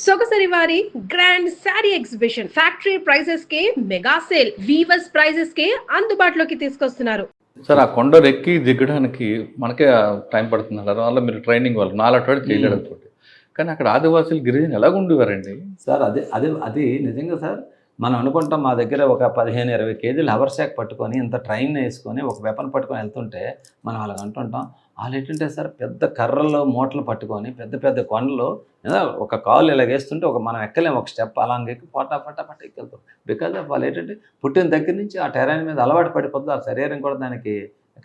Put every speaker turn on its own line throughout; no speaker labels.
సొగసరి వారి grand sari exhibition factory prices కే mega sale weavers prices కే అందుబాటులోకి తీసుకొస్తున్నారు.
సార్ ఆ కొండలు ఎక్కి దిగడానికి మనకే టైం పడుతుంది అన్నారు. వల్ల మీరు ట్రైనింగ్ వాళ్ళు నాలుగు చేయలేడు అనుకోండి. కానీ అక్కడ ఆదివాసులు గిరిజనులు ఎలాగ ఉండేవారండి
సార్? అది నిజంగా సార్. మనం అనుకుంటాం మా దగ్గర ఒక 15-20 కేజీలు హవర్సాక్ పట్టుకొని ఇంత ట్రైన్ వేసుకొని ఒక వెపన్ పట్టుకొని వెళ్తుంటే మనం అలాగ అంటుంటాం. వాళ్ళు ఏంటంటే సార్ పెద్ద కర్రల్లో మూటలు పట్టుకొని పెద్ద పెద్ద కొండలు ఒక కాలు ఇలా వేస్తుంటే మనం ఎక్కలేము, ఒక స్టెప్ అలాగెక్కి పట్టా ఎక్కెళ్తాం. బికాజ్ ఆఫ్ వాళ్ళు ఏంటంటే పుట్టిన దగ్గర నుంచి ఆ టెరైన్ మీద అలవాటు పడిపోతుంది. ఆ శరీరం కూడా దానికి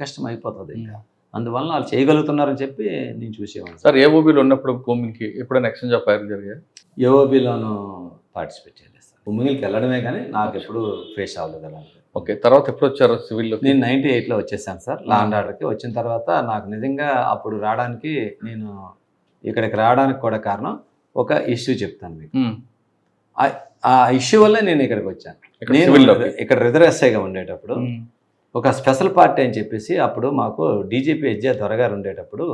కష్టం అయిపోతుంది. ఇంకా అందువల్ల వాళ్ళు చేయగలుగుతున్నారని చెప్పి నేను చూసేవాడిని.
సార్ ఏఓబీలో ఉన్నప్పుడు భూమికి ఎప్పుడైనా ఎక్స్చేంజ్ ఆఫ్ ఫైర్ జరిగాయి?
ఏఓబీలోనూ పార్టిసిపేట్ చేయలేదు సార్. భూమికి వెళ్ళడమే కానీ నాకు ఎప్పుడు ఫేస్ అవ్వలేదు అలాంటి.
ఓకే, తర్వాత ఎప్పుడు వచ్చారు సివిల్లో?
నేను 98లో వచ్చేసాను సార్ లా అండ్ ఆర్డర్కి. వచ్చిన తర్వాత నాకు నిజంగా అప్పుడు రావడానికి నేను ఇక్కడికి రావడానికి కూడా కారణం ఒక ఇష్యూ చెప్తాను మీకు. ఆ ఇష్యూ వల్ల నేను ఇక్కడికి వచ్చాను. నేను ఇక్కడ రిజర్వ్ ఎస్ఐగా ఉండేటప్పుడు ఒక స్పెషల్ పార్టీ అని చెప్పేసి అప్పుడు మాకు డీజీపీ ఎజ్జే దొరగారు ఉండేటప్పుడు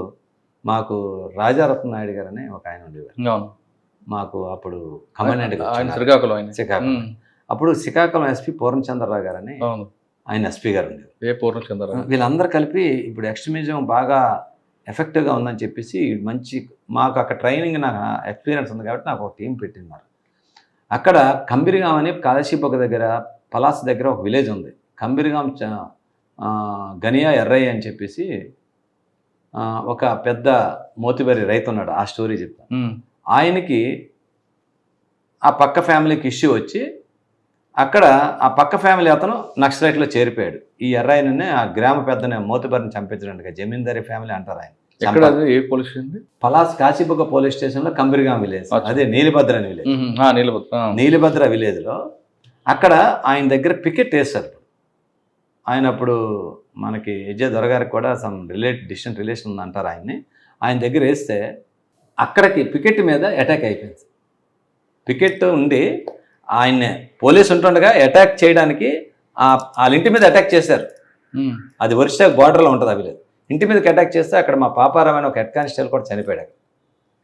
మాకు రాజారత్న నాయుడు గారు అని ఒక ఆయన ఉండేవారు. మాకు అప్పుడు కమాండెంట్ శ్రీకాకుళం. అప్పుడు శ్రీకాకుళం ఎస్పీ పూర్ణచంద్రరావు గారు అని ఆయన ఎస్పీ గారు ఉండేవారు. వీళ్ళందరూ కలిపి ఇప్పుడు ఎక్స్ట్రీమిజం బాగా ఎఫెక్టివ్గా ఉందని చెప్పేసి మంచి మాకు అక్కడ ట్రైనింగ్ నాకు ఎక్స్పీరియన్స్ ఉంది కాబట్టి నాకు ఒక టీం పెట్టినారు. అక్కడ కంబిరిగాం అని కాళేశీపొగ దగ్గర పలాస్ దగ్గర ఒక విలేజ్ ఉంది. కంబిరిగాం గనియా ఎర్రయ్య అని చెప్పేసి ఒక పెద్ద మోతిబరి రైతు ఉన్నాడు. ఆ స్టోరీ చెప్తాను. ఆయనకి ఆ పక్క ఫ్యామిలీకి ఇష్యూ వచ్చి అక్కడ ఆ పక్క ఫ్యామిలీ అతను నక్సలైట్లో చేరిపోయాడు. ఈ ఎర్రాయననే ఆ గ్రామ పెద్దనే మోతిబరిని చంపించడానికి జమీందారీ ఫ్యామిలీ అంటారు ఆయన.
ఏ పోలీస్ స్టేషన్?
పలాస్ కాశీబొగ్గ పోలీస్ స్టేషన్లో కంబిరిగాం విలేజ్, అదే నీలిభద్ర అని విలేజ్. నీలిభద్ర విలేజ్లో అక్కడ ఆయన దగ్గర పికెట్ వేస్తారు. ఆయన అప్పుడు మనకి ఎజ్జే దొరగారికి కూడా సమ్ డిస్టెంట్ రిలేషన్ ఉంది అంటారు ఆయన్ని. ఆయన దగ్గర వేస్తే అక్కడికి పికెట్ మీద అటాక్ అయిపోయింది. పికెట్ ఉండి ఆయన్ని పోలీసు ఉంటుండగా అటాక్ చేయడానికి వాళ్ళ ఇంటి మీద అటాక్ చేశారు. అది ఒరిస్సా బార్డర్లో ఉంటుంది. అవి లేదు, ఇంటి మీదకి అటాక్ చేస్తే అక్కడ మా పాపారావు అని ఒక హెడ్ కానిస్టేబుల్ కూడా చనిపోయాడు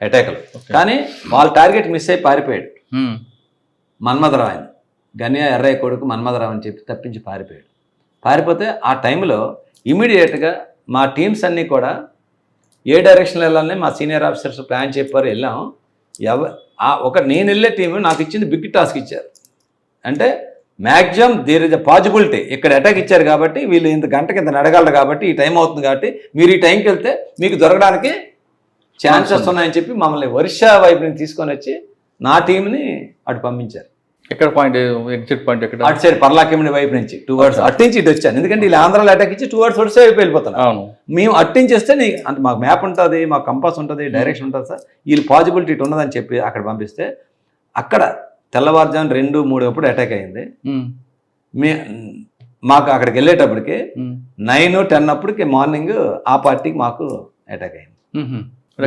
అటాక్లో. కానీ వాళ్ళ టార్గెట్ మిస్ అయి పారిపోయాడు. మన్మథరావు ఆయన గనియా ఎర్రయ్య కొడుకు మన్మథరావు అని చెప్పి తప్పించి పారిపోతే ఆ టైంలో ఇమీడియట్గా మా టీమ్స్ అన్నీ కూడా ఏ డైరెక్షన్లో వెళ్ళాలని మా సీనియర్ ఆఫీసర్స్ ప్లాన్ చెప్పారు. వెళ్ళాం. నేను వెళ్ళే టీము నాకు ఇచ్చింది బిగ్ టాస్క్ ఇచ్చారు. అంటే maximum there is a possibility, ఇక్కడ అటాక్ ఇచ్చారు కాబట్టి వీళ్ళు ఇంత గంటకి ఇంత నడగలరు కాబట్టి ఈ టైం అవుతుంది కాబట్టి మీరు ఈ టైంకి వెళ్తే మీకు దొరకడానికి ఛాన్సెస్ ఉన్నాయని చెప్పి మమ్మల్ని ఒరిస్సా వైపు నుంచి తీసుకొని వచ్చి నా టీంని అటు పంపించారు.
ఎక్కడ పాయింట్, ఎగ్జిట్ పాయింట్ ఎక్కడ?
అటు సైడ్ పర్లాకిమిడి వైపు నుంచి టువర్డ్స్ అటు నుంచి ఇటు వచ్చాను. ఎందుకంటే వీళ్ళు ఆంధ్రాలో అటాక్ ఇచ్చి టువర్డ్స్ ఒరిస్సా వైపు వెళ్ళిపోతున్నాను. మేము అట్టించి వస్తే అంటే మాకు మ్యాప్ ఉంటుంది, మాకు కంపాస్ ఉంటుంది, డైరెక్షన్ ఉంటుంది సార్. వీళ్ళు పాజిబిలిటీ ఇటు ఉన్నదని చెప్పి అక్కడ పంపిస్తే అక్కడ తెల్లవారుజాము 2-3 అప్పుడు అటాక్ అయింది. మాకు అక్కడికి వెళ్ళేటప్పటికి 9-10 అప్పటికి మార్నింగ్ ఆ పార్టీకి మాకు అటాక్ అయింది.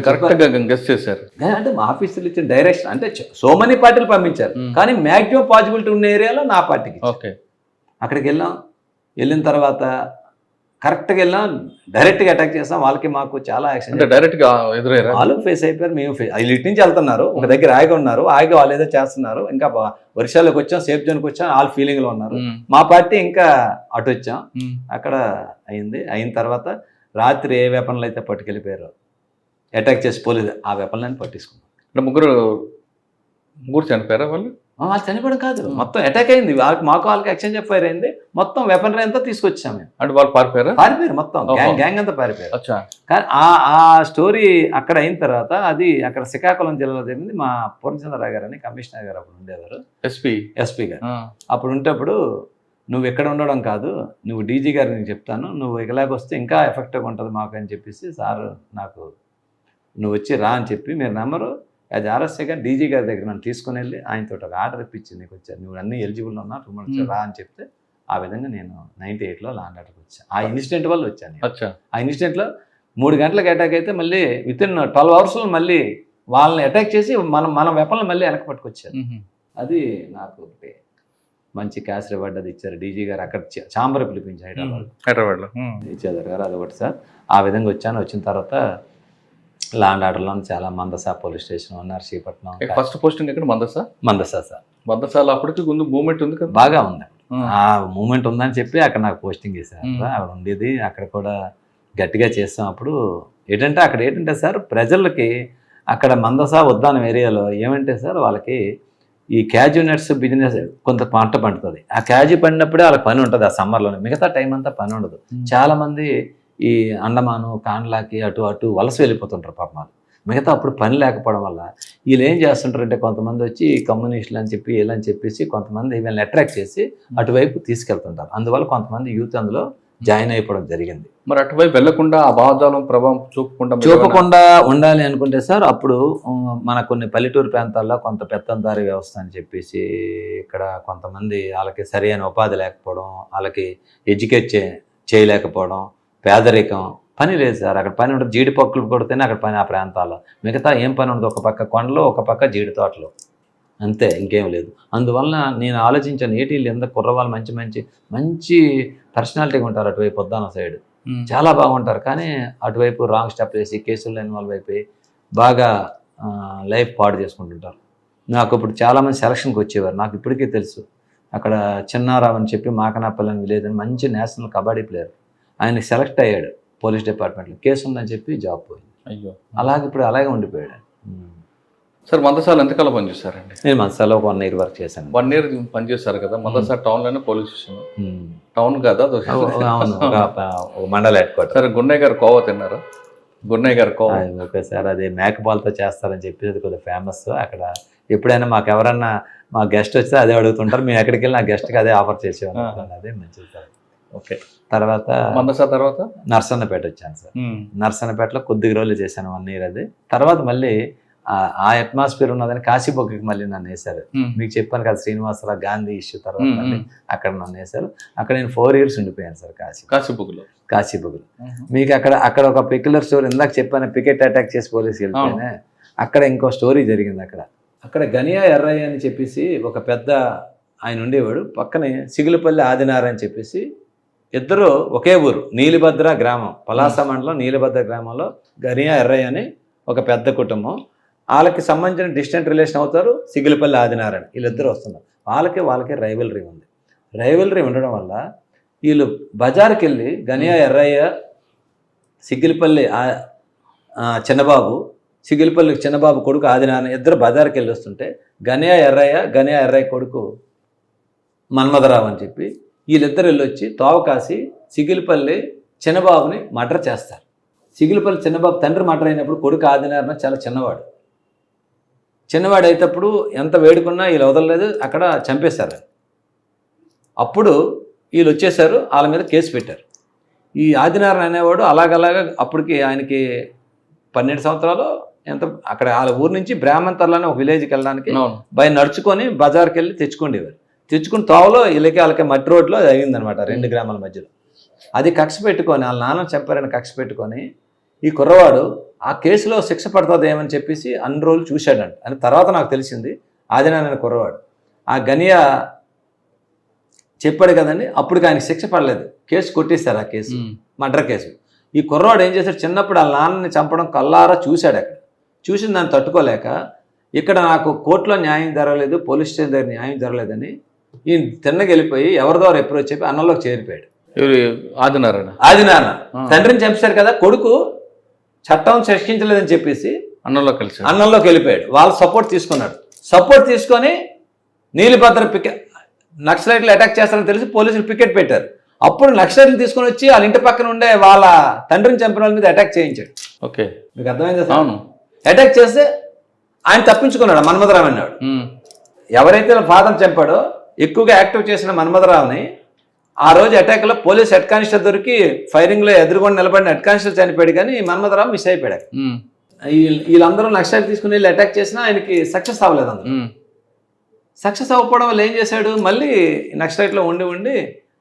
కరెక్ట్గా గెస్ చేశారు.
అంటే మా ఆఫీసులు ఇచ్చిన డైరెక్షన్ అంటే సో మెనీ పార్టీలు పంపించారు, కానీ మ్యాక్సిమం పాజిబిలిటీ ఉన్న ఏరియాలో నా పార్టీకి.
ఓకే, అక్కడికి
వెళ్ళిన తర్వాత కరెక్ట్గా వెళ్ళాం, డైరెక్ట్గా అటాక్ చేస్తాం. వాళ్ళకి మాకు చాలా యాక్షన్.
డైరెక్ట్గా ఎదురయ్యారు,
వాళ్ళు ఫేస్ అయిపోయారు, మేము వీళ్ళు ఇటు నుంచి వెళ్తున్నారు, ఒక దగ్గర ఆగి ఉన్నారు, ఆగి వాళ్ళు ఏదో చేస్తున్నారు. ఇంకా వర్షాలకు వచ్చాం, సేఫ్ జోన్కి వచ్చాం, వాళ్ళు ఫీలింగ్లో ఉన్నారు. మా పార్టీ ఇంకా అటు వచ్చాం. అక్కడ అయిన తర్వాత రాత్రి ఏ వెపన్లు అయితే పట్టుకెళ్ళిపోయారో అటాక్ చేసి పోలేదు, ఆ వెపన్లని పట్టించుకున్నాం.
అంటే ముగ్గురు చనిపోయారా? వాళ్ళు
చనిపోవడం కాదు, మొత్తం అటాక్ అయింది. వాళ్ళకి ఎక్స్చేంజ్ ఆఫ్ ఫైర్ అయింది. మొత్తం వెపనరీ అంతా తీసుకొచ్చాము మేము.
అంటే వాళ్ళు పారిపోయారు
మొత్తం గ్యాంగ్ అంతా పారిపోయారు. కానీ ఆ స్టోరీ అక్కడ అయిన తర్వాత అది అక్కడ శ్రీకాకుళం జిల్లాలో జరిగింది. మా పూర్ణచంద్రరావు గారు అని కమిషనర్ గారు అప్పుడు ఉండేవారు, ఎస్పీ గారు. అప్పుడు ఉంటేప్పుడు నువ్వు ఎక్కడ ఉండడం కాదు, నువ్వు డీజీ గారు నేను చెప్తాను, నువ్వు ఇలాగొస్తే ఇంకా ఎఫెక్టివ్గా ఉంటుంది మాకు అని చెప్పేసి సార్ నాకు నువ్వు వచ్చి రా అని చెప్పి మీరు నెంబరు అది ఆర్ఎస్ఐగా డీజీ గారి దగ్గర నన్ను తీసుకుని వెళ్ళి ఆయనతో ఒక ఆర్డర్ ఇప్పించి నీకు వచ్చాను, నువ్వు అన్నీ ఎలిజిబుల్ ఉన్నా 2 months రా అని చెప్తే ఆ విధంగా నేను 98లో లా అండ్ ఆర్డర్కి వచ్చాను. ఆ ఇన్సిడెంట్ వల్ల వచ్చాను. ఆ ఇన్సిడెంట్లో 3 గంటలకు అటాక్ అయితే మళ్ళీ వితిన్ 12 అవర్స్లో మళ్ళీ వాళ్ళని అటాక్ చేసి మన వెపన్లు మళ్ళీ వెనక పట్టుకొచ్చారు. అది నాకు మంచి క్యాష్ రివార్డ్ అది ఇచ్చారు డీజీ గారు. అక్కడ ఛాంబర్ పిలిపించి హైదరాబాద్లో ఇచ్చేదారు గారు, అదొకటి సార్. ఆ విధంగా వచ్చాను. వచ్చిన తర్వాత లాండ్ ఆర్డర్లో చాలా Mandasa police station, Narsipatnam,
first posting ఎక్కడ?
మందసా సార్.
మందసాల అప్పటికి ముందు మూమెంట్ ఉంది కదా,
బాగా ఉంది. ఆ మూమెంట్ ఉందని చెప్పి అక్కడ నాకు పోస్టింగ్ చేశారు. అక్కడ ఉండేది, అక్కడ కూడా గట్టిగా చేస్తాం. అప్పుడు ఏంటంటే సార్, ప్రజలకి అక్కడ మందసా ఉద్దానం ఏరియాలో ఏమంటే సార్, వాళ్ళకి ఈ క్యాజు నట్స్ బిజినెస్ కొంత పంట పండుతుంది. ఆ క్యాజు పండినప్పుడే వాళ్ళకి పని ఉంటుంది ఆ సమ్మర్లోనే, మిగతా టైం అంతా పని ఉండదు. చాలామంది ఈ అండమాను, కాండ్లాకి అటు వలస వెళ్ళిపోతుంటారు పాపం వాళ్ళు. మిగతా అప్పుడు పని లేకపోవడం వల్ల వీళ్ళు ఏం చేస్తుంటారంటే, కొంతమంది వచ్చి కమ్యూనిస్టులు అని చెప్పి వీళ్ళని చెప్పేసి కొంతమంది వీళ్ళని అట్రాక్ట్ చేసి అటువైపు తీసుకెళ్తుంటారు. అందువల్ల కొంతమంది యూత్ అందులో జాయిన్ అయిపోవడం జరిగింది.
మరి అటువైపు వెళ్లకుండా ఆ భావజాలం ప్రభావం
చూపకుండా ఉండాలి అనుకుంటే సార్, అప్పుడు మన కొన్ని పల్లెటూరు ప్రాంతాల్లో కొంత పెత్తందారీ వ్యవస్థ అని చెప్పేసి, ఇక్కడ కొంతమంది వాళ్ళకి సరైన ఉపాధి లేకపోవడం, వాళ్ళకి ఎడ్యుకేట్ చేయలేకపోవడం, పేదరికం, పని లేదు సార్. అక్కడ పని ఉండదు, జీడిపక్కులు కొడితేనే అక్కడ పని ఆ ప్రాంతాల్లో, మిగతా ఏం పని ఉండదు. ఒక పక్క కొండలు, ఒక పక్క జీడి తోటలు, అంతే, ఇంకేం లేదు. అందువల్ల నేను ఆలోచించాను, వీళ్ళు ఎంత కుర్రవాళ్ళు మంచి పర్సనాలిటీగా ఉంటారు అటువైపు ఉద్దానం సైడ్, చాలా బాగుంటారు. కానీ అటువైపు రాంగ్ స్టెప్ వేసి కేసుల్లో ఇన్వాల్వ్ అయిపోయి బాగా లైఫ్ పాడు చేసుకుంటుంటారు. నాకు ఇప్పుడు చాలామంది సెలక్షన్కి వచ్చేవారు, నాకు ఇప్పటికీ తెలుసు. అక్కడ చిన్నారావు అని చెప్పి మాకనాపల్లి అని విలేజ్ అని మంచి నేషనల్ కబడ్డీ ప్లేయర్, ఆయన సెలెక్ట్ అయ్యాడు పోలీస్ డిపార్ట్మెంట్లో, కేసు ఉందని చెప్పి జాబ్ పోయింది.
అయ్యో,
ఇప్పుడు అలాగే ఉండిపోయాడు.
సార్ మందసాల ఎంతకాలం పనిచేస్తారండి?
నేను మందసాలో 1 year వర్క్ చేశాను.
1 year పనిచేస్తారు కదా. మందసాల టౌన్లోనే పోలీస్ స్టేషన్, టౌన్ కదా,
మండల హెడ్ క్వార్టర్.
సరే, గున్నయ్య గారు కోవా తిన్నారా? గున్నయ్య గారు కోవా
ఓకే సార్, అది మేకపాలతో చేస్తారని చెప్పి అది కొద్దిగా ఫేమస్. అక్కడ ఎప్పుడైనా మాకు ఎవరన్నా మా గెస్ట్ వస్తే అదే అడుగుతుంటారు, మేము ఎక్కడికి వెళ్ళి నా గెస్ట్కి అదే ఆఫర్ చేసేవాళ్ళం. అదే మంచిది సార్.
ఓకే,
తర్వాత
మందసా తర్వాత
నర్సన్నపేట వచ్చాను సార్. నర్సన్నపేటలో కొద్దిగా రోజులు చేశాను, 1 year. అది తర్వాత మళ్ళీ ఆ అట్మాస్ఫియర్ ఉన్నదని కాశీబొగ్గకి మళ్ళీ నన్ను వేశారు. మీకు చెప్పాను కదా, శ్రీనివాసరావు గాంధీ ఇష్యూ తర్వాత మళ్ళీ అక్కడ నన్ను వేశారు. అక్కడ నేను 4 years ఉండిపోయాను సార్ కాశీబొగ్గలో. మీకు అక్కడ ఒక పెక్యులర్ స్టోరీ, ఇందాక చెప్పాను, పికెట్ అటాక్ చేసి పోలీసుకి వెళ్ళిపోయినా, అక్కడ ఇంకో స్టోరీ జరిగింది. అక్కడ గనియా ఎర్రయ్య అని చెప్పేసి ఒక పెద్ద ఆయన ఉండేవాడు. పక్కనే సిగులపల్లి ఆదినారాయణ అని చెప్పేసి, ఇద్దరు ఒకే ఊరు, నీలిభద్ర గ్రామం, పలాస మండలం నీలిభద్ర గ్రామంలో గనియా ఎర్రయ్య అని ఒక పెద్ద కుటుంబం. వాళ్ళకి సంబంధించిన డిస్టెంట్ రిలేషన్ అవుతారు సిగులపల్లి ఆదినారాయణ. వీళ్ళిద్దరూ వస్తున్నారు. వాళ్ళకి రైవలరీ ఉంది. రైవలరీ ఉండడం వల్ల వీళ్ళు బజార్కి వెళ్ళి గనియా ఎర్రయ్య, సిగిలిపల్లి చిన్నబాబు కొడుకు ఆదినారాయణ ఇద్దరు బజార్కి వెళ్ళి వస్తుంటే, గనియా ఎర్రయ్య కొడుకు మన్మథరావు అని చెప్పి వీళ్ళిద్దరు వెళ్ళి వచ్చి తోవకాసి సిగిలిపల్లి చిన్నబాబుని మర్డర్ చేస్తారు. సిగిలిపల్లి చిన్నబాబు తండ్రి మర్డర్ అయినప్పుడు కొడుకు ఆదినారాయణ చాలా చిన్నవాడు అయినప్పుడు ఎంత వేడుకున్నా వీళ్ళు వదలలేదు, అక్కడ చంపేశారు. అప్పుడు వీళ్ళు వచ్చేసారు, వాళ్ళ మీద కేసు పెట్టారు. ఈ ఆదినారాయణ అనేవాడు అలాగలాగా అప్పటికి ఆయనకి 12 సంవత్సరాలు ఎంత, అక్కడ వాళ్ళ ఊరు నుంచి బ్రాహ్మణతర్లోనే ఒక విలేజ్కి వెళ్ళడానికి నడుచుకొని బజార్కి వెళ్ళి తెచ్చుకుని తోవలో వాళ్ళకి మట్టి రోడ్లో అయిందనమాట, 2 గ్రామాల మధ్యలో. అది కక్ష పెట్టుకొని, వాళ్ళ నాన్న చంపారని కక్ష పెట్టుకొని ఈ కుర్రవాడు ఆ కేసులో శిక్ష పడుతుంది ఏమని చెప్పేసి అన్ని రోజులు చూశాడంట. అని తర్వాత నాకు తెలిసింది, ఆదినారాయణ కుర్రవాడు ఆ గనియా చెప్పాడు కదండి, అప్పటికి ఆయనకి శిక్ష పడలేదు, కేసు కొట్టేశారు. ఆ కేసు మర్డర్ కేసు. ఈ కుర్రవాడు ఏం చేశాడు, చిన్నప్పుడు వాళ్ళ నాన్నని చంపడం కల్లారా చూశాడు. అక్కడ చూసిన దాన్ని తట్టుకోలేక, ఇక్కడ నాకు కోర్టులో న్యాయం జరగలేదు, పోలీస్ స్టేషన్ దగ్గర న్యాయం జరగలేదని ఈయన తిన్నకి వెళ్ళిపోయి ఎవరిదో అప్రోచ్ చెప్పి అన్నంలోకి చేరిపోయాడు. ఆదినారాయణ తండ్రిని చంపారు కదా, కొడుకు చట్టం శిక్షించలేదని చెప్పేసి అన్నంలోకి వెళ్ళిపోయాడు. వాళ్ళు సపోర్ట్ తీసుకొని నీలిభద్ర నక్సలైట్లు అటాక్ చేస్తారని తెలిసి పోలీసులు పికెట్ పెట్టారు. అప్పుడు నక్సలైట్లు తీసుకొని వచ్చి వాళ్ళ ఇంటి పక్కన ఉండే వాళ్ళ తండ్రిని చంపిన వాళ్ళ మీద అటాక్ చేయించాడు.
ఓకే,
మీకు అర్థమైందా? అటాక్ చేస్తే ఆయన తప్పించుకున్నాడు. మన్మథరావు అన్నాడు, ఎవరైతే ఫాదర్ చంపాడో ఎక్కువగా యాక్టివ్ చేసిన మన్మథరావుని ఆ రోజు అటాక్లో పోలీస్ హెడ్ కానిస్టేబుల్ దొరికి ఫైరింగ్లో ఎదురుకొని నిలబడిన హెడ్ కానిస్టేబుల్ చనిపోయాడు, కానీ మన్మథరావు మిస్ అయిపోయాడు. వీళ్ళందరూ నక్సలైట్ తీసుకుని వెళ్ళి అటాక్ చేసినా ఆయనకి సక్సెస్ అవ్వలేదు. అందరూ సక్సెస్ అవ్వకపోవడం వల్ల ఏం చేశాడు, మళ్ళీ నక్సలైట్లో ఉండి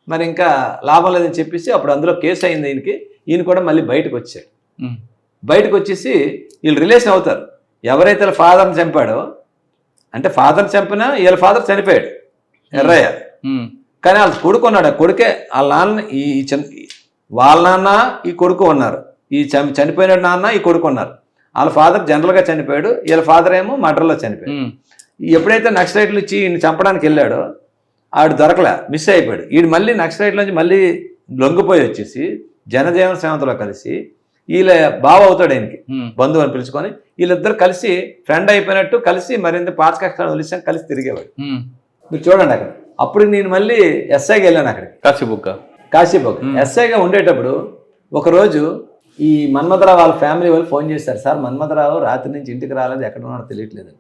మరి ఇంకా లాభం లేదని చెప్పేసి అప్పుడు అందులో కేసు అయింది ఈయనకి. ఈయన కూడా మళ్ళీ బయటకు వచ్చాడు. బయటకు వచ్చేసి వీళ్ళు రిలేషన్ అవుతారు. ఎవరైతే ఫాదర్ని చంపాడో, అంటే ఫాదర్ని చంపినా వీళ్ళ ఫాదర్ చనిపోయాడు ఎర్రయ్య, కానీ వాళ్ళ కొడుకు ఉన్నాడు. ఆ కొడుకే వాళ్ళ నాన్న, వాళ్ళ నాన్న ఈ కొడుకు ఉన్నారు, ఈ చనిపోయిన నాన్న ఈ కొడుకు ఉన్నారు. వాళ్ళ ఫాదర్ జనరల్గా చనిపోయాడు, వీళ్ళ ఫాదర్ ఏమో మర్డర్లో చనిపోయాడు. ఎప్పుడైతే నక్సలైట్లు ఇచ్చి ఈయన చంపడానికి వెళ్ళాడో ఆడు దొరకలే, మిస్ అయిపోయాడు. వీడు మళ్ళీ నక్సలైట్ల నుంచి మళ్ళీ లొంగిపోయి వచ్చేసి జనజీవన సేవతలో కలిసి వీళ్ళ బావ అవుతాడు ఆయనకి, బంధువుని పిలుచుకొని వీళ్ళిద్దరు కలిసి ఫ్రెండ్ అయిపోయినట్టు కలిసి మరింత పాత కష్టాలు వదిలేసాం, కలిసి తిరిగేవాడు. మీరు చూడండి అక్కడ. అప్పుడు నేను మళ్ళీ ఎస్ఐకి వెళ్ళాను అక్కడికి, కాశీబుక్ ఎస్ఐగా ఉండేటప్పుడు ఒకరోజు ఈ మన్మథరావు వాళ్ళ ఫ్యామిలీ వాళ్ళు ఫోన్ చేశారు, సార్ మన్మథరావు రాత్రి నుంచి ఇంటికి రాలేదు, ఎక్కడ ఉన్నాడో తెలియట్లేదు.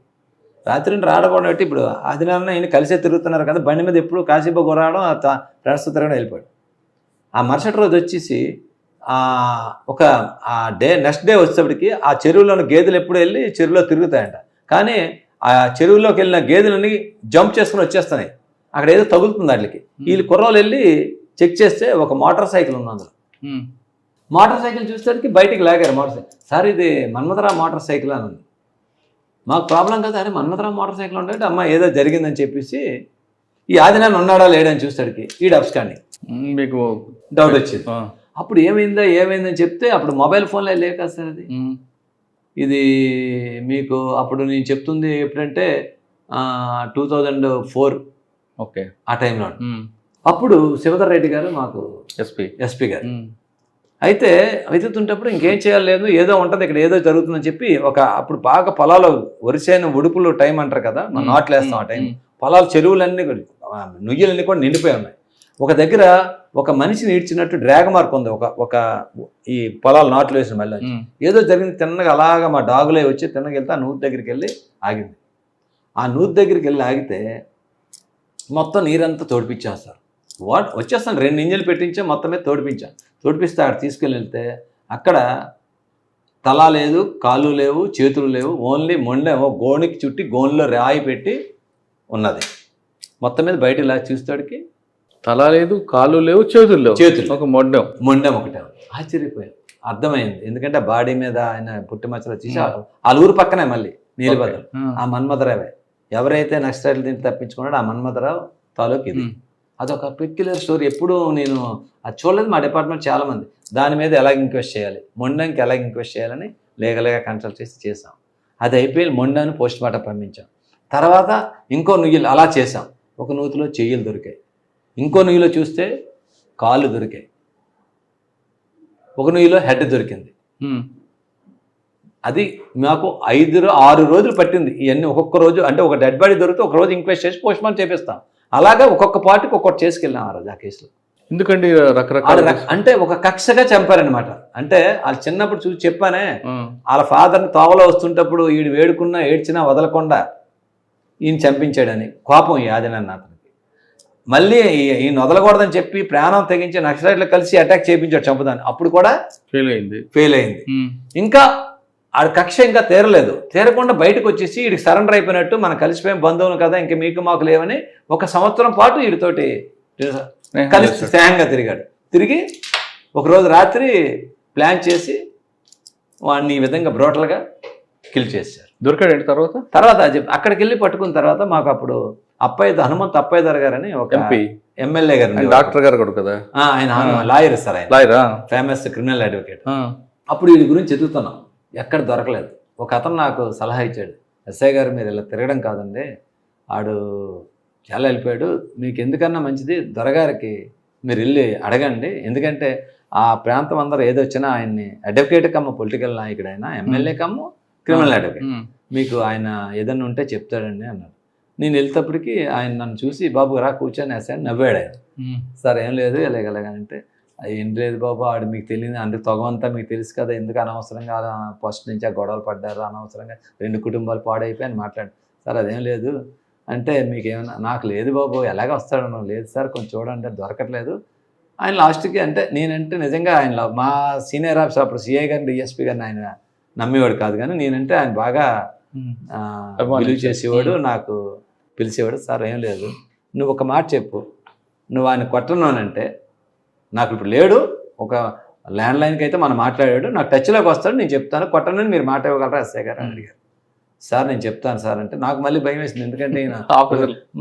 రాత్రి నుండి రాడకుండా ఇప్పుడు ఆదినాన్న ఈయన కలిసే తిరుగుతున్నారు కదా, బండి మీద ఎప్పుడు కాశీబుక్ రావడం ఫ్రెండ్స్తో తిరగడం వెళ్ళిపోయాడు. ఆ మరుసటి రోజు వచ్చేసి ఒక నెక్స్ట్ డే వచ్చేప్పటికి ఆ చెరువులోని గేదెలు ఎప్పుడు వెళ్ళి చెరువులో తిరుగుతాయంట. కానీ ఆ చెరువులోకి వెళ్ళిన గేదెలని జంప్ చేసుకుని వచ్చేస్తున్నాయి, అక్కడ ఏదో తగులుతుంది వాటికి. వీళ్ళు కుర్రోలు వెళ్ళి చెక్ చేస్తే ఒక మోటార్ సైకిల్ ఉంది అందులో. మోటార్ సైకిల్ చూసేసరికి బయటికి లాగారు మోటార్ సైకిల్. సార్ ఇది మన్మథరావు మోటార్ సైకిల్ అని ఉంది. మాకు ప్రాబ్లం కదా, అరే మన్మథరావు మోటార్ సైకిల్ ఉంటే అమ్మ ఏదో జరిగిందని చెప్పేసి ఈ ఆదినాన్ని ఉన్నాడా లేడని చూస్తాడికి ఈడు అబ్స్కాండింగ్. మీకు డౌట్ వచ్చింది. అప్పుడు ఏమైందని చెప్తే అప్పుడు మొబైల్ ఫోన్లో లేక సార్ అది ఇది మీకు అప్పుడు నేను చెప్తుంది ఎప్పుడంటే 2004 ఓకే ఆ టైంలో. అప్పుడు శివధర్ రెడ్డి గారు మాకు ఎస్పీ గారు అయితే వెతుకుతుంటప్పుడు ఇంకేం చేయాలి లేదు, ఏదో ఉంటుంది ఇక్కడ ఏదో జరుగుతుందని చెప్పి అప్పుడు బాగా పొలాలు వరిసైన ఉడుపులు టైం అంటారు కదా, మనం నాట్లు వేస్తాం ఆ టైం. పొలాలు చెరువులన్నీ నుయ్యలన్నీ కూడా నిండిపోయి ఉన్నాయి. ఒక దగ్గర ఒక మనిషిని ఈడ్చినట్టు డ్రాగ్ మార్క్ ఉంది ఒక ఈ పొలాలు నాట్లు వేసిన మళ్ళీ ఏదో జరిగింది. తిన్నగా అలాగా మా డాగులే వచ్చి తిన్నగా వెళ్తే ఆ నూతి దగ్గరికి వెళ్ళి ఆగింది. ఆ నూతి దగ్గరికి వెళ్ళి ఆగితే మొత్తం నీరంతా తోడిపించాం సార్. వచ్చేస్తాను 2 ఇంజన్లు పెట్టించా, మొత్తం మీద తోడిపిస్తే అక్కడ తీసుకెళ్ళి వెళ్తే అక్కడ తల లేదు, కాళ్ళు లేవు, చేతులు లేవు, ఓన్లీ మొండేమో గోనికి చుట్టి గోన్లో రాయి పెట్టి ఉన్నది. మొత్తం మీద బయట ఇలా చూస్తాడికి
తల లేదు, కాళ్ళు లేవు, చేతులు ఒక మొండెం
ఒకటే. ఆశ్చర్యపోయాం, అర్థమైంది. ఎందుకంటే బాడీ మీద ఆయన పుట్టిమచ్చలు వచ్చేసి వాళ్ళ ఊరు పక్కనే మళ్ళీ నీలభద్రం. ఆ మన్మథరావే ఎవరైతే నక్సలైట్లు దీన్ని తప్పించుకున్నాడో ఆ మన్మథరావు తాలూకు ఇది. అదొక పెక్యులర్ స్టోరీ. ఎప్పుడు నేను అది చూడలేదు. మా డిపార్ట్మెంట్ చాలామంది దాని మీద ఎలా ఇంక్వెస్ట్ చేయాలి, మొండంకి ఎలా ఇంక్వెస్ట్ చేయాలని లీగల్గా కన్సల్ట్ చేసాం. అది అయిపోయి మొండాన్ని పోస్ట్ మార్టం పంపించాం. తర్వాత ఇంకో నుయ్యలు అలా చేసాం. ఒక నూతిలో చెయ్యలు దొరికాయి, ఇంకో నుయ్యిలో చూస్తే కాళ్ళు దొరికాయి, ఒక నుయ్యిలో హెడ్ దొరికింది. అది మాకు 5-6 రోజులు పట్టింది. ఇవన్నీ ఒక్కొక్క రోజు అంటే ఒక డెడ్ బాడీ దొరికితే ఒక రోజు ఇంక్వెస్ట్ చేసి పోస్ట్ మార్టం చేపిస్తాం. అలాగా ఒక్కొక్క పార్టీకి ఒక్కొక్కటి చేసుకెళ్ళాం ఆ రోజు ఆ కేసులో.
ఎందుకండి రకరకాల
అంటే ఒక కక్షగా చంపారనమాట. అంటే వాళ్ళు చిన్నప్పుడు చూసి చెప్పానే, వాళ్ళ ఫాదర్ని తోవలో వస్తుంటప్పుడు వీడు వేడుకున్నా ఏడ్చినా వదలకుండా ఈయన చంపించాడని కోపం ఈ ఆదినాన్న అతనికి. మళ్ళీ ఈయన వదలకూడదని చెప్పి ప్రాణం తెగించి నక్సలైట్లు కలిసి అటాక్ చేయించాడు చంపుదాన్ని. అప్పుడు కూడా ఫెయిల్ అయింది. ఇంకా ఆడ కక్ష ఇంకా తీరకుండా బయటకు వచ్చేసి వీడికి సరెండర్ అయిపోయినట్టు మనం కలిసిపోయాం బంధువులు కదా, ఇంక మీకు మాకు లేవని 1 సంవత్సరం పాటు వీడితోటి కలిసి స్నేహంగా తిరిగి ఒకరోజు రాత్రి ప్లాన్ చేసి వాడిని ఈ విధంగా బ్రోటల్గా కిల్ చేశారు.
దొరికాడు
తర్వాత అక్కడికి వెళ్ళి పట్టుకున్న తర్వాత మాకు అప్పుడు హనుమంత్ అప్పయ్యదర్ గారని ఒక ఎమ్మెల్యే గారు,
డాక్టర్ గారు కూడా కదా,
ఆయన లాయర్ సార్, ఆయన ఫేమస్ క్రిమినల్ అడ్వకేట్. అప్పుడు వీడి గురించి ఎదుగుతున్నాం, ఎక్కడ దొరకలేదు. ఒక అతను నాకు సలహా ఇచ్చాడు, ఎస్ఐ గారు మీరు ఇలా తిరగడం కాదండి, ఆడు చాలా వెళ్ళిపోయాడు, మీకు ఎందుకన్నా మంచిది దొరగారికి మీరు వెళ్ళి అడగండి, ఎందుకంటే ఆ ప్రాంతం అందరూ ఏదొచ్చినా ఆయన్ని అడ్వకేట్ కమ్మ పొలిటికల్ నాయకుడు, ఆయన ఎమ్మెల్యే కమ్మ క్రిమినల్ అడ్వకేట్, మీకు ఆయన ఏదన్నా ఉంటే చెప్తాడండి అన్నారు. నేను వెళ్తేప్పటికి ఆయన నన్ను చూసి బాబు రా కూర్చొని వేసాను, నవ్వాడు ఆయన. సార్ ఏం లేదు ఎలాగలాగంటే ఏం లేదు బాబు, ఆడు మీకు తెలియదు, అందుకు తొగవంతా మీకు తెలుసు కదా, ఎందుకు అనవసరంగా ఫస్ట్ నుంచి ఆ గొడవలు పడ్డారు, అనవసరంగా 2 కుటుంబాలు పాడైపోయి అని మాట్లాడు. సార్ అదేం లేదు అంటే మీకేమన్నా, నాకు లేదు బాబు ఎలాగ వస్తాడు, లేదు సార్ కొంచెం చూడండి దొరకట్లేదు. ఆయన లాస్ట్కి అంటే నేనంటే నిజంగా ఆయన మా సీనియర్ ఆఫీసర్ అప్పుడు సిఐ గారిని డిఎస్పీ గారిని ఆయన నమ్మేవాడు కాదు, కానీ నేనంటే ఆయన బాగా బిలీవ్ చేసేవాడు, నాకు పిలిచేవాడు. సార్ ఏం లేదు, నువ్వు ఒక మాట చెప్పు, నువ్వు ఆయన కొట్టనునంటే నాకు ఇప్పుడు లేడు, ఒక ల్యాండ్లైన్కి అయితే మనం మాట్లాడాడు, నాకు టచ్లోకి వస్తాడు, నేను చెప్తాను, కొట్టనని మీరు మాట ఇవ్వగలరా ఎస్ఐ గారు అని అడిగారు. సార్ నేను చెప్తాను సార్ అంటే నాకు మళ్ళీ భయం వేసింది, ఎందుకంటే ఈయన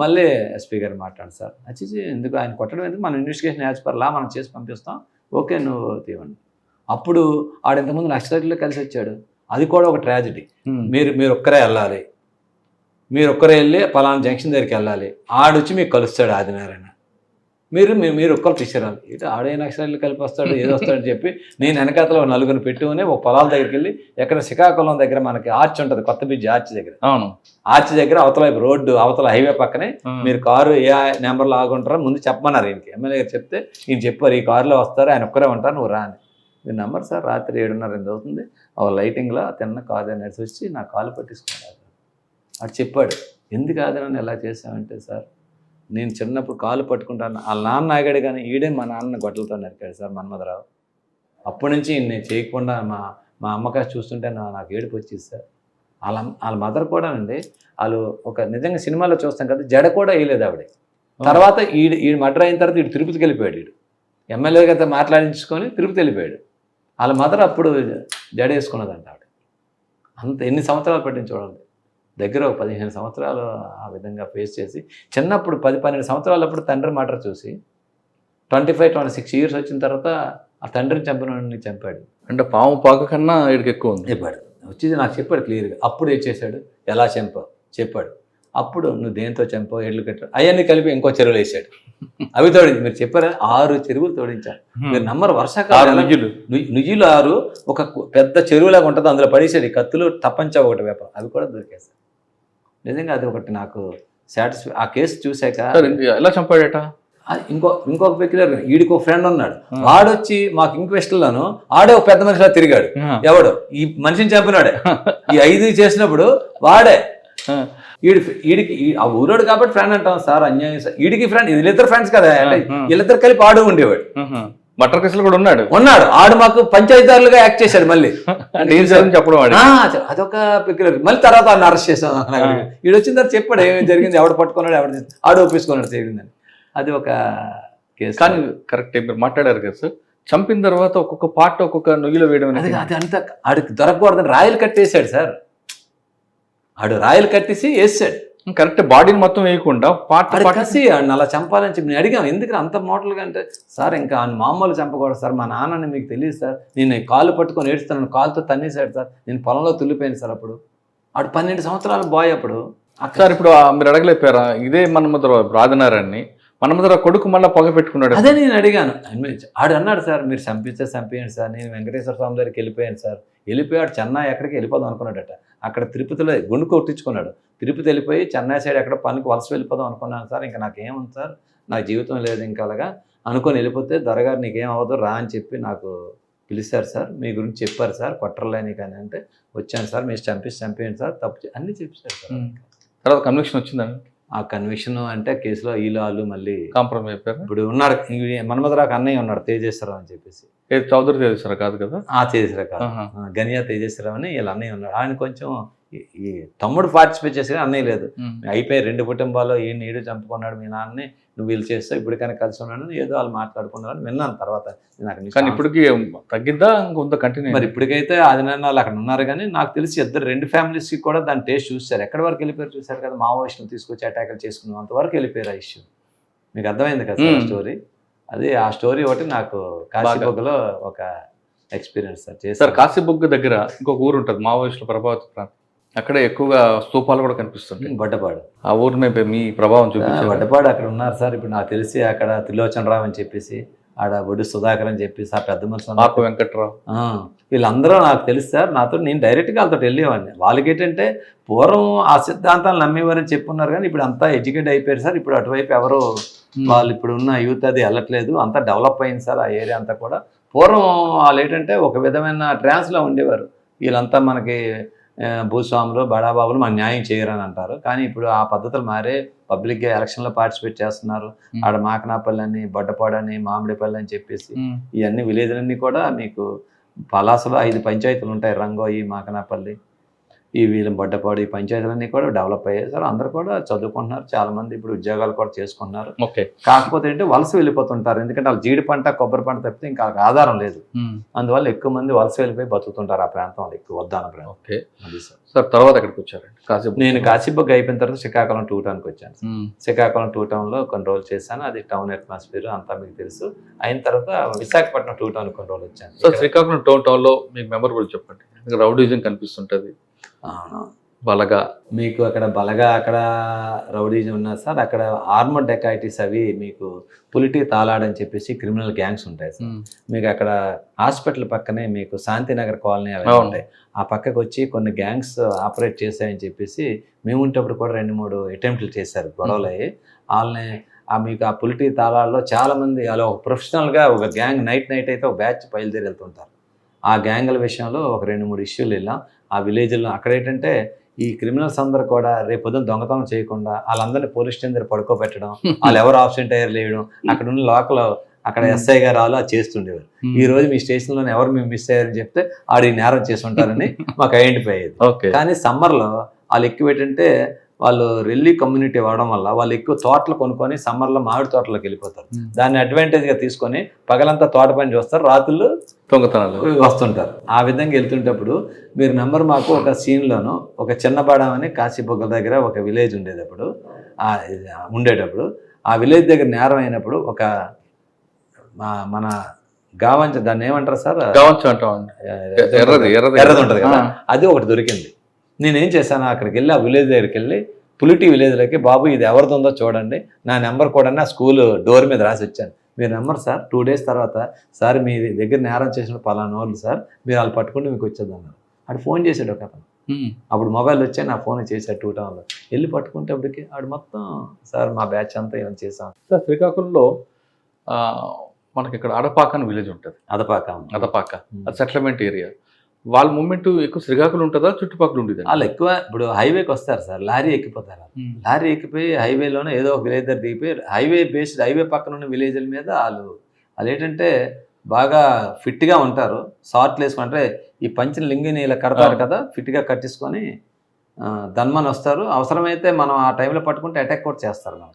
మళ్ళీ ఎస్పీ గారు మాట్లాడు సార్ వచ్చేసి ఎందుకు ఆయన కొట్టడం ఎందుకు, మన ఇన్వెస్టిగేషన్ యాజ్ పర్ లా మనం చేసి పంపిస్తాం, ఓకే నువ్వు తీవండి. అప్పుడు ఆడు ఇంతకుముందు నక్సలైట్లో కలిసి వచ్చాడు, అది కూడా ఒక ట్రాజడీ. మీరు ఒక్కరే వెళ్ళాలి, మీరు ఒక్కరే వెళ్ళి పలానా జంక్షన్ దగ్గరికి వెళ్ళాలి, ఆడొచ్చి మీకు కలుస్తాడు ఆదినారాయణ, మీరు ఒక్కరు తీసుకురాలి. ఇటు ఆడే నక్షత్రాలు కలిపి వస్తాడు ఏదో వస్తాడని చెప్పి నేను వెనకాతలో నలుగురిని పెట్టుకుని ఒక పొలాల దగ్గరికి వెళ్ళి, ఎక్కడ శ్రీకాకుళం దగ్గర మనకి ఆర్చ్ ఉంటుంది, కొత్త బ్రిడ్జ్ ఆర్చ్ దగ్గర, అవును ఆర్చ్ దగ్గర అవతల రోడ్డు అవతల హైవే పక్కనే మీరు కారు ఏ నెంబర్లో ఆగుంటారో ముందు చెప్పమన్నారు ఈయనకి. ఎమ్మెల్యే గారు చెప్తే ఈయన చెప్పారు ఈ కారులో వస్తారు, ఆయన ఒక్కరే ఉంటారు, నువ్వు రా అని. మీరు నెంబర్ సార్ రాత్రి 7:30 అవుతుంది, ఆ లైటింగ్లో తిన్న కారు నడిచి వచ్చి నా కాలు పట్టించుకున్నాడు. అటు చెప్పాడు, ఎందుకు ఆదరణ ఎలా చేసామంటే సార్ నేను చిన్నప్పుడు కాలు పట్టుకుంటాను, వాళ్ళ నాన్న ఆగాడు కానీ ఈడే మా నాన్న గొడ్డలతో నరికాడు సార్ మన్మథరావు. అప్పటి నుంచి నేను చేయకుండా మా అమ్మకాయ చూస్తుంటే నాకు ఏడుపు వచ్చేది సార్. వాళ్ళ మదర్ కూడా అండి, వాళ్ళు ఒక నిజంగా సినిమాలో చూస్తాం కదా, జడ కూడా వేయలేదు ఆవిడ. తర్వాత ఈ మర్డర్ అయిన తర్వాత ఇటు తిరుపతికి వెళ్ళిపోయాడు, ఇటు ఎమ్మెల్యే గారితో మాట్లాడించుకొని తిరుపతి వెళ్ళిపోయాడు. వాళ్ళ మదర్ అప్పుడు జడ వేసుకున్నదంట ఆవిడ. అంత ఎన్ని సంవత్సరాలు పట్టింది చూడండి, దగ్గర ఒక 15 సంవత్సరాలు ఆ విధంగా ఫేస్ చేసి, చిన్నప్పుడు 10-12 సంవత్సరాలప్పుడు తండ్రి మర్డర్ చూసి 25-26 ఇయర్స్ వచ్చిన తర్వాత ఆ తండ్రిని చంపినోడిని చంపాడు.
అంటే పాము పాక కన్నా వీడికి ఎక్కువ ఉంది.
చెప్పాడు, వచ్చి నాకు చెప్పాడు క్లియర్గా. అప్పుడు ఏం చేశాడు, ఎలా చంపావు చెప్పాడు. అప్పుడు నువ్వు దేంతో చంపావు, ఎడ్లు కట్టావు, అవన్నీ కలిపి ఇంకో చెరువులు వేసాడు. అవి తోడింది. మీరు చెప్పారా 6 చెరువులు తోడించారు. మీరు నమ్మరు, వర్షాకాలం నుయ్యిలు 6 ఒక పెద్ద చెరువులాగా ఉంటుంది, అందులో పడేసాడు. ఈ కత్తులు తప్పంచా ఒకటి వ్యాపారం, అవి కూడా దొరికేశారు. నిజంగా అది ఒకటి నాకు సాటిస్ఫై. ఆ కేసు చూశాక
ఎలా చంపాడట,
ఇంకొక పెక్యులర్, వీడికి ఒక ఫ్రెండ్ ఉన్నాడు, వాడొచ్చి మాకు ఇంక్వెస్ట్లోను ఆడే ఒక పెద్ద మనిషిలా తిరిగాడు. ఎవడు ఈ మనిషిని చంపినాడే, ఈ 5 చేసినప్పుడు వాడే. వీడికి ఆ ఊరోడు కాబట్టి ఫ్రెండ్ అంటాం సార్, అన్యాయం సార్. వీడికి ఫ్రెండ్, వీళ్ళిద్దరు ఫ్రెండ్స్ కదా, వీళ్ళిద్దరు కలిపి ఆడు ఉండేవాడు.
మటర్ కేసులు కూడా ఉన్నాడు.
ఆడు మాకు పంచాయతీదారులుగా యాక్ట్ చేశాడు. మళ్ళీ
చెప్పడం
అదొక పెక్యులర్. మళ్ళీ తర్వాత ఆయన అరెస్ట్ చేసాం. వీడు వచ్చిన తర్వాత చెప్పాడు ఏమేమి జరిగింది, ఎవడు పట్టుకున్నాడు, ఎవడు ఆడు ఒప్పించుకున్నాడు జరిగిందని. అది ఒక కేసు.
కానీ కరెక్ట్ మీరు మాట్లాడారు కదా సార్, చంపిన తర్వాత ఒక్కొక్క పార్ట్ ఒక్కొక్క నొయ్యిలో వేయడం
అది అంతా ఆడికి దొరకకూడదని రాయలు కట్టేసాడు సార్. ఆడు రాయలు కట్టేసి వేసాడు.
కరెక్ట్, బాడీని మొత్తం వేయకుండా పార్ట్
కసి అలా చంపాలని చెప్పి నేను అడిగాను, ఎందుకు అంత మోటలుగా అంటే, సార్ ఇంకా మామూలు చంపకూడదు సార్, మా నాన్నని మీకు తెలియదు సార్, నేను కాలు పట్టుకొని ఏడుస్తాను, కాలుతో తన్నేసాడు సార్, నేను పొలంలో తుల్లిపోయాను సార్. అప్పుడు ఆడు 12 సంవత్సరాల బాయ్. అప్పుడు
సార్ ఇప్పుడు మీరు అడగలేపారా, ఇదే మన్మథరావు ఆదినారాయణని మన్మథరావు కొడుకు మళ్ళీ పొగ పెట్టుకున్నాడు.
అదే నేను అడిగాను. ఆడు అన్నాడు సార్, మీరు చంపేయండి సార్, నేను వెంకటేశ్వర స్వామి దగ్గరికి వెళ్ళిపోయాను సార్. వెళ్ళిపోయాడు చెన్నై ఎక్కడికి వెళ్ళిపోదాం అనుకున్నాడట. అక్కడ తిరుపతిలో గుండు కొట్టించుకున్నాడు. తిరుపతి వెళ్ళిపోయి చెన్నై సైడ్ ఎక్కడ పనికి వలస వెళ్ళిపోదాం అనుకున్నాను సార్. ఇంకా నాకేముంది సార్, నా జీవితం లేదు ఇంకా అలాగా అనుకొని వెళ్ళిపోతే, దొరగారు నీకేం అవ్వదు రా అని చెప్పి నాకు పిలిచారు సార్, మీ గురించి చెప్పారు సార్, కొట్టర్లేని కానీ అంటే వచ్చాను సార్, మీరు చంపేయండి సార్, తప్పు అన్నీ చెప్పారు సార్.
తర్వాత కన్విక్షన్ వచ్చిందండి.
ఆ కన్విక్షన్ అంటే కేసులో వీళ్ళు మళ్ళీ
కాంప్రమైజ్ అయిపోయారు.
ఇప్పుడు ఉన్నాడు మన్మథరావుకి అన్నయ్య ఉన్నాడు, తేజేశ్వరరావు అని చెప్పేసి.
చౌదరి తేజేశ్వరరావు కాదు కదా,
తేజేశ్వరరావు కాదు, గనియా తేజేశ్వరరావు అని వీళ్ళ అన్నయ్య ఉన్నాడు. ఆయన కొంచెం ఈ తమ్ముడు పార్టిసిపేట్ చేసి అన్నయ్య లేదు, అయిపోయి 2 కుటుంబాల్లో ఈడు చంపుకున్నాడు మీ నాన్నని, నువ్వు వీళ్ళు చేస్తావు ఇప్పటికైనా కలిసి ఉన్నాడు ఏదో వాళ్ళు మాట్లాడుకున్నారని విన్నాను. తర్వాత
కానీ ఇప్పటికి తగ్గిద్దా ఇంకొంత కంటిన్యూ?
మరి ఇప్పటికైతే ఆదినారాయణ వాళ్ళు అక్కడ ఉన్నారు, కానీ నాకు తెలిసి 2 ఫ్యామిలీస్కి కూడా దాని టేస్ట్ చూశారు. ఎక్కడి వరకు వెళ్ళిపోయారు చూశారు కదా, మావోయిస్టులు తీసుకొచ్చి అటాకులు చేసుకున్నాం, అంతవరకు వెళ్ళిపోయారు ఆ ఇష్యూ. మీకు అర్థమైంది కదా స్టోరీ. అది ఆ స్టోరీ ఒకటి నాకు కాశీబొగ్గలో ఒక ఎక్స్పీరియన్స్ సార్ చేశారు.
కాశీబొగ్గ దగ్గర ఇంకొక ఊరు ఉంటుంది మావోయిస్టుల ప్రభావిత ప్రాంతం, అక్కడ ఎక్కువగా స్తూపాలు కూడా కనిపిస్తుంది.
బడ్డపాడు,
ఆ ఊరు మీద మీ ప్రభావం చూపించారు.
బడ్డపాడు అక్కడ ఉన్నారు సార్. ఇప్పుడు నాకు తెలిసి అక్కడ త్రిలోచనరావు అని చెప్పేసి, ఆడ బొడ్డు సుధాకర్ అని చెప్పేసి, ఆ పెద్ద మనుషులు
వెంకట్రావు,
వీళ్ళందరూ నాకు తెలుసు సార్. నాతో నేను డైరెక్ట్గా వాళ్ళతో వెళ్ళేవాడిని. వాళ్ళకి ఏంటంటే పూర్వం ఆ సిద్ధాంతాలు నమ్మేవారని చెప్పున్నారు, కానీ ఇప్పుడు అంతా ఎడ్యుకేట్ అయిపోయారు సార్. ఇప్పుడు అటువైపు ఎవరు వాళ్ళు ఇప్పుడు ఉన్న యూత్ అది వెళ్ళట్లేదు, అంతా డెవలప్ అయింది సార్ ఆ ఏరియా అంతా కూడా. పూర్వం వాళ్ళు ఏంటంటే ఒక విధమైన ట్రాన్స్లో ఉండేవారు, వీళ్ళంతా మనకి భూస్వాములు బడాబాబులు మన న్యాయం చేయరని అంటారు. కానీ ఇప్పుడు ఆ పద్ధతులు మారే, పబ్లిక్గా ఎలక్షన్లో పార్టిసిపేట్ చేస్తున్నారు. ఆడ మాకనాపల్లి అని, బొడ్డపాడు అని, మామిడిపల్లి అని చెప్పేసి ఇవన్నీ విలేజ్లన్నీ కూడా మీకు పలాసలో 5 పంచాయతీలు ఉంటాయి, రంగోయి, మాకనాపల్లి, ఈ వీళ్ళ బడ్డపాడు ఈ పంచాయతీలన్నీ కూడా డెవలప్ అయ్యాయి సార్. అందరూ కూడా చదువుకుంటున్నారు, చాలా మంది ఇప్పుడు ఉద్యోగాలు కూడా చేసుకుంటున్నారు.
ఓకే.
కాకపోతే ఏంటంటే వలస వెళ్ళిపోతుంటారు, ఎందుకంటే వాళ్ళు జీడి పంట కొబ్బరి పంట తప్పితే ఇంకా వాళ్ళకి ఆధారం లేదు. అందువల్ల ఎక్కువ మంది వలస వెళ్ళిపోయి బతుకుతుంటారు ఆ ప్రాంతంలో, ఎక్కువ వద్దాన ప్రాంతం.
ఓకే
అది సార్.
సార్ తర్వాత ఎక్కడికి వచ్చారండి? కాసేపు
నేను కాశీబుగ్గ అయిపోయిన తర్వాత శ్రీకాకుళం 2 టౌన్కి వచ్చాను సార్. శ్రీకాకుళం 2 టౌన్లో కొన్ని రోజులు చేశాను. అది టౌన్ అట్మాస్ఫియర్ అంతా మీకు తెలుసు. అయిన తర్వాత విశాఖపట్నం 2 టౌన్ కొన్ని రోజులు వచ్చాను.
సార్ శ్రీకాకుళం టౌన్లో మీకు మెమరబుల్ చెప్పండి. రౌడీజం కనిపిస్తుంటది, బలగా
మీకు అక్కడ బలగా అక్కడ రౌడీజం ఉన్నారు సార్. అక్కడ ఆర్మర్ డెకాయిటీస్ అవి మీకు పులిటి తాలాడని చెప్పేసి క్రిమినల్ గ్యాంగ్స్ ఉంటాయి సార్. మీకు అక్కడ హాస్పిటల్ పక్కనే మీకు శాంతినగర్ కాలనీ అవి ఉంటాయి. ఆ పక్కకు వచ్చి కొన్ని గ్యాంగ్స్ ఆపరేట్ చేశాయని చెప్పేసి మేము ఉంటప్పుడు కూడా 2-3 అటెంప్ట్లు చేశారు, గొడవలు అయ్యి. వాళ్ళని మీకు ఆ పులిటి తాళాల్లో చాలామంది అలా ఒక ప్రొఫెషనల్గా ఒక గ్యాంగ్ నైట్ అయితే ఒక బ్యాచ్ బయలుదేరి వెళ్తుంటారు. ఆ గ్యాంగుల విషయంలో ఒక 2-3 ఇష్యూలు వెళ్ళాం ఆ విలేజ్లో. అక్కడ ఏంటంటే ఈ క్రిమినల్స్ అందరూ కూడా రేపు పొద్దున దొంగతనం చేయకుండా వాళ్ళందరినీ పోలీస్ స్టేషన్ దగ్గర పడుకోబెట్టడం, వాళ్ళు ఎవరు ఆబ్సెంట్ అయ్యారు లేయడం, అక్కడ ఉన్న లోకల్ అక్కడ ఎస్ఐ గారు వాళ్ళు అది చేస్తుండేవారు. ఈ రోజు మీ స్టేషన్లో ఎవరు మేము మిస్ అయ్యారని చెప్తే ఆడి నేరం చేసి ఉంటారని మాకు ఐడెంటిఫై అయ్యేది. కానీ సమ్మర్లో వాళ్ళు ఎక్కువ ఏంటంటే వాళ్ళు రెల్లి కమ్యూనిటీ అవ్వడం వల్ల వాళ్ళు ఎక్కువ తోటలు కొనుక్కొని సమ్మర్లో మామిడి తోటలోకి వెళ్ళిపోతారు. దాన్ని అడ్వాంటేజ్గా తీసుకొని పగలంతా తోట పని చూస్తారు, రాత్రులు
దొంగతనాలు
వస్తుంటారు. ఆ విధంగా వెళ్తుంటప్పుడు మీరు నెంబర్ మాకు ఒక సీన్లోను ఒక చిన్నబాడం అని కాశీబుగ్గల దగ్గర ఒక విలేజ్ ఉండేటప్పుడు ఆ విలేజ్ దగ్గర నేరం అయినప్పుడు ఒక మన గావంచ దాన్ని ఏమంటారు సార్, ఎర్రది ఉంటుంది కదా, అది ఒకటి దొరికింది. నేనేం చేశాను, అక్కడికి వెళ్ళి ఆ విలేజ్ దగ్గరికి వెళ్ళి పులిటి విలేజ్లోకి, బాబు ఇది ఎవరిది ఉందో చూడండి, నా నెంబర్ కూడా ఆ స్కూల్ డోర్ మీద రాసి వచ్చాను. మీరు నెంబర్ సార్ 2 days తర్వాత సార్ మీ దగ్గర నేరం చేసిన పలానా వాళ్ళు సార్, మీరు వాళ్ళు పట్టుకుంటే మీకు వచ్చేదన్నారు. ఆడు ఫోన్ చేశాడు ఒక అతను. అప్పుడు మొబైల్ వచ్చాయి, నా ఫోన్ చేశాడు 2 టౌన్లో. వెళ్ళి పట్టుకుంటే అప్పటికి ఆడు మొత్తం సార్ మా బ్యాచ్ అంతా ఏమైనా చేసాం
సార్. శ్రీకాకుళంలో మనకి ఇక్కడ అడపాక అని విలేజ్ ఉంటుంది. అదపాక అది సెటిల్మెంట్ ఏరియా. వాళ్ళ మూమెంట్ ఎక్కువ శ్రీకాకుళం ఉంటుందా చుట్టుపక్కల ఉండేది?
వాళ్ళు ఎక్కువ ఇప్పుడు హైవేకి వస్తారు సార్, లారీ ఎక్కిపోతారు. లారీ ఎక్కిపోయి హైవేలోనే ఏదో ఒక విలేజ్ దగ్గర దిగిపోయి హైవే పక్కన ఉన్న విలేజ్ల మీద వాళ్ళు ఏంటంటే బాగా ఫిట్గా ఉంటారు. షార్ట్లు వేసుకుంటే ఈ పంచిన లింగిని ఇలా కడతారు కదా, ఫిట్గా కట్టేసుకొని ధన్మని వస్తారు. అవసరమైతే మనం ఆ టైంలో పట్టుకుంటే అటాక్ కూడా చేస్తారు మనకి.